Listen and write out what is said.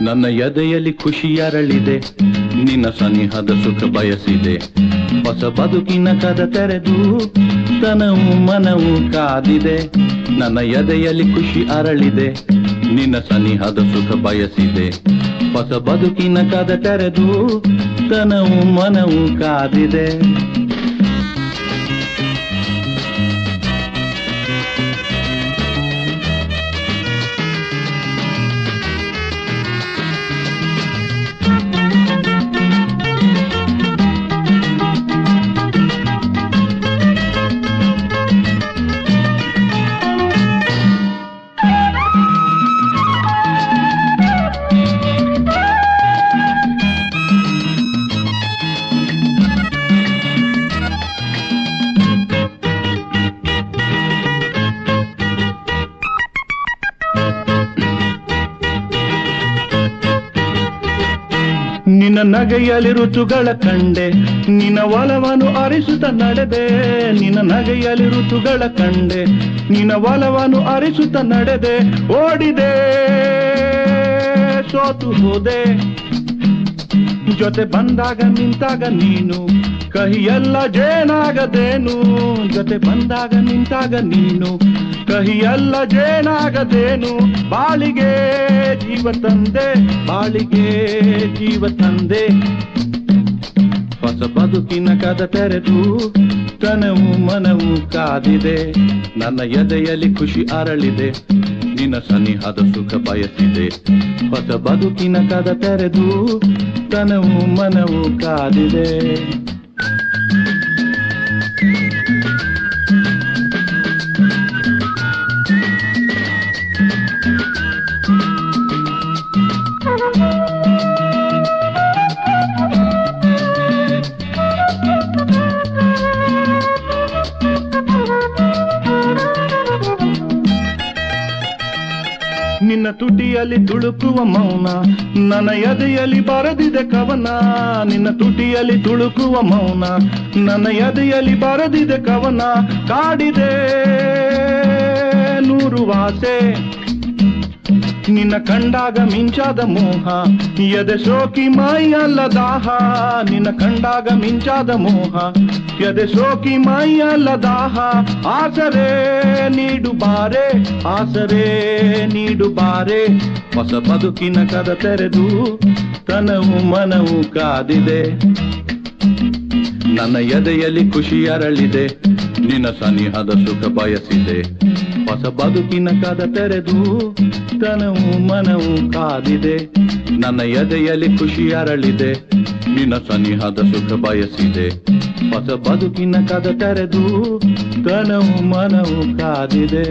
ನನ್ನ ಎದೆಯಲ್ಲಿ ಖುಷಿ ಅರಳಿದೆ, ನಿನ್ನ ಸನಿಹದ ಸುಖ ಬಯಸಿದೆ. ಹೊಸ ಬದುಕಿನ ಕದ ತೆರೆದು ತನವು ಮನವು ಕಾದಿದೆ. ನನ್ನ ಎದೆಯಲ್ಲಿ ಖುಷಿ ಅರಳಿದೆ, ನಿನ್ನ ಸನಿಹದ ಸುಖ ಬಯಸಿದೆ. ಹೊಸ ಬದುಕಿನ ಕದ ತೆರೆದು ತನವು ಮನವು ಕಾದಿದೆ. ನಿನ್ನ ನಗೆಯಲ್ಲಿ ಋತುಗಳ ಕಂಡೆ, ನಿನ್ನ ಒಲವನ್ನು ಅರಿಸುತ್ತ ನಡೆದೆ. ನಿನ್ನ ನಗೆಯಲ್ಲಿ ಋತುಗಳ ಕಂಡೆ, ನಿನ್ನ ಒಲವನ್ನು ಅರಿಸುತ್ತ ನಡೆದೆ. ಓಡಿದೆ, ಸೋತು ಹೋದೆ, ಜೊತೆ ಬಂದಾಗ ನಿಂತಾಗ ನೀನು ಕಹಿಯೆಲ್ಲ ಜೇನಾಗದೇನು. ಜೊತೆ ಬಂದಾಗ ನಿಂತಾಗ ನೀನು ಕಹಿಯೆಲ್ಲ ಜೇನಾಗದೇನು. ಬಾಳಿಗೆ ಜೀವ ತಂದೆ, ಬಾಳಿಗೆ ಜೀವ ತಂದೆ. ಹೊಸ ಬದುಕಿನ ಕದ ತೆರೆದು ತನವು ಮನವು ಕಾದಿದೆ. ನನ್ನ ಎದೆಯಲ್ಲಿ ಖುಷಿ ಅರಳಿದೆ, ನಿನ್ನ ಸನಿಹದ ಸುಖ ಬಯಸಿದೆ. ಹೊಸ ಬದುಕಿನ ಕದ ತೆರೆದು ತನವು ಮನವು ಕಾದಿದೆ. ನಿನ್ನ ತುಟಿಯಲ್ಲಿ ತುಳುಕುವ ಮೌನ, ನನ್ನ ಎದೆಯಲ್ಲಿ ಬರೆದಿದೆ ಕವನ. ನಿನ್ನ ತುಟಿಯಲ್ಲಿ ತುಳುಕುವ ಮೌನ, ನನ್ನ ಎದೆಯಲ್ಲಿ ಬರೆದಿದೆ ಕವನ. ಕಾಡಿದೆ ನೂರು ವಾಸೆ, ನಿನ್ನ ಕಂಡಾಗ ಮಿಂಚಾದ ಮೋಹ. ಎದೆ ಸೋಕಿ ಮೈಯಲ್ಲ ದಾಹ, ನಿನ್ನ ಕಂಡಾಗ ಮಿಂಚಾದ ಮೋಹ. ಎದೆ ಸೋಕಿ ಮೈಯಲ್ಲ ದಾಹ. ಆಸರೆ ನೀಡು ಬಾರೆ, ಆಸರೆ ನೀಡು ಬಾರೆ. ಹೊಸ ಬದುಕಿನ ಕದ ತೆರೆದು ತನವು ಮನವು ಕಾದಿದೆ. ನನ್ನ ಎದೆಯಲ್ಲಿ ಖುಷಿ ಅರಳಿದೆ, ನಿನ್ನ ಸನಿಹದ ಸುಖ ಬಯಸಿದೆ. ಹೊಸ ಬದುಕಿನ ಕದ ತೆರೆದು ತನವು ಮನವು ಕಾದಿದೆ. ನನ್ನ ಎದೆಯಲ್ಲಿ ಖುಷಿ ಅರಳಿದೆ, ನಿನ್ನ ಸನಿಹದ ಸುಖ ಬಯಸಿದೆ. ಹೊಸ ಬದುಕಿನ ಕದ ತೆರೆದು ತನವು ಮನವು ಕಾದಿದೆ.